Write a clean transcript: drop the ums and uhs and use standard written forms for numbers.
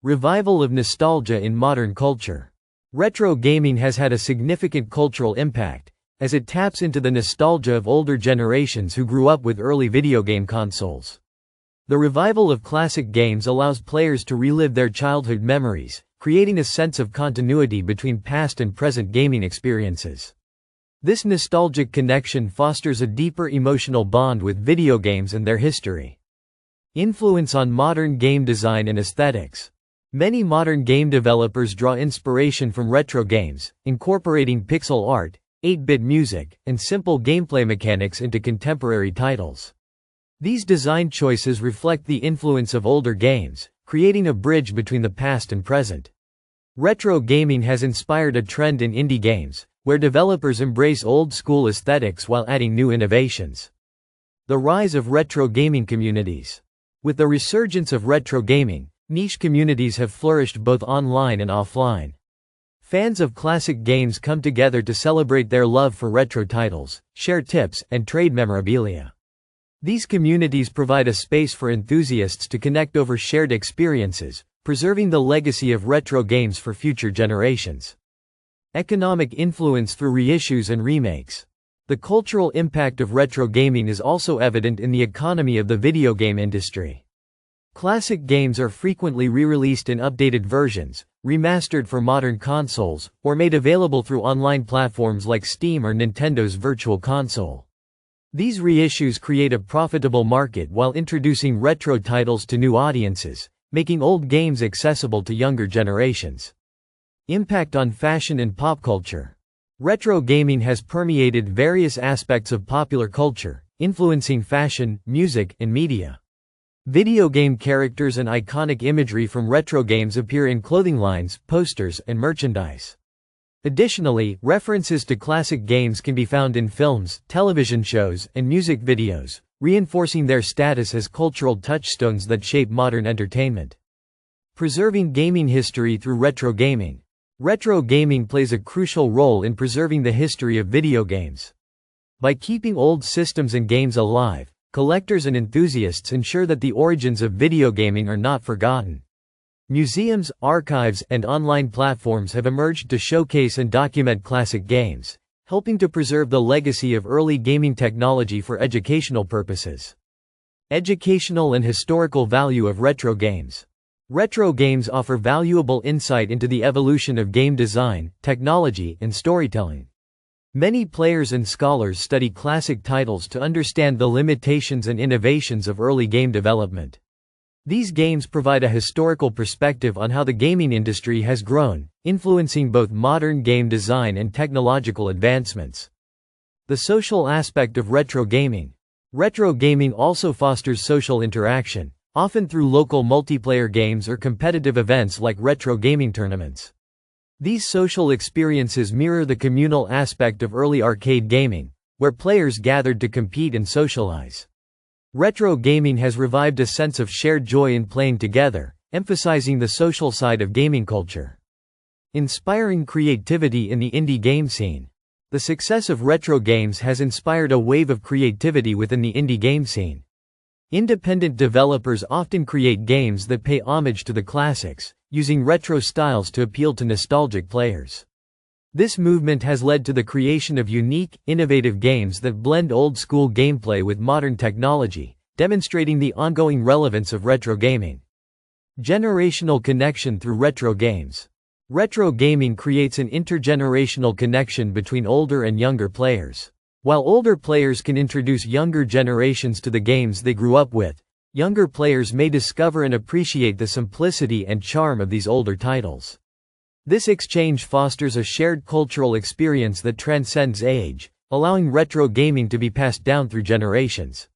Revival of nostalgia in modern culture. Retro gaming has had a significant cultural impact, as it taps into the nostalgia of older generations who grew up with early video game consoles. The revival of classic games allows players to relive their childhood memories, creating a sense of continuity between past and present gaming experiences. This nostalgic connection fosters a deeper emotional bond with video games and their history. Influence on modern game design and aesthetics. Many modern game developers draw inspiration from retro games, incorporating pixel art, 8-bit music, and simple gameplay mechanics into contemporary titles. These design choices reflect the influence of older games, creating a bridge between the past and present. Retro gaming has inspired a trend in indie games, where developers embrace old-school aesthetics while adding new innovations. The rise of retro gaming communities. With the resurgence of retro gaming, niche communities have flourished both online and offline. Fans of classic games come together to celebrate their love for retro titles, share tips, and trade memorabilia. These communities provide a space for enthusiasts to connect over shared experiences, preserving the legacy of retro games for future generations. Economic influence through reissues and remakes. The cultural impact of retro gaming is also evident in the economy of the video game industry. Classic games are frequently re-released in updated versions, remastered for modern consoles, or made available through online platforms like Steam or Nintendo's Virtual Console. These reissues create a profitable market while introducing retro titles to new audiences, making old games accessible to younger generations. Impact on fashion and pop culture. Retro gaming has permeated various aspects of popular culture, influencing fashion, music, and media. Video game characters and iconic imagery from retro games appear in clothing lines, posters, and merchandise. Additionally, references to classic games can be found in films, television shows, and music videos, reinforcing their status as cultural touchstones that shape modern entertainment. Preserving gaming history through retro gaming. Retro gaming plays a crucial role in preserving the history of video games. By keeping old systems and games alive, collectors and enthusiasts ensure that the origins of video gaming are not forgotten. Museums, archives, and online platforms have emerged to showcase and document classic games, helping to preserve the legacy of early gaming technology for educational purposes. Educational and historical value of retro games. Retro games offer valuable insight into the evolution of game design, technology, and storytelling. Many players and scholars study classic titles to understand the limitations and innovations of early game development. These games provide a historical perspective on how the gaming industry has grown, influencing both modern game design and technological advancements. The social aspect of retro gaming. Retro gaming also fosters social interaction, often through local multiplayer games or competitive events like retro gaming tournaments. These social experiences mirror the communal aspect of early arcade gaming, where players gathered to compete and socialize. Retro gaming has revived a sense of shared joy in playing together, emphasizing the social side of gaming culture. Inspiring creativity in the indie game scene. The success of retro games has inspired a wave of creativity within the indie game scene. Independent developers often create games that pay homage to the classics, using retro styles to appeal to nostalgic players. This movement has led to the creation of unique, innovative games that blend old-school gameplay with modern technology, demonstrating the ongoing relevance of retro gaming. Generational connection through retro games. Retro gaming creates an intergenerational connection between older and younger players. While older players can introduce younger generations to the games they grew up with, younger players may discover and appreciate the simplicity and charm of these older titles. This exchange fosters a shared cultural experience that transcends age, allowing retro gaming to be passed down through generations.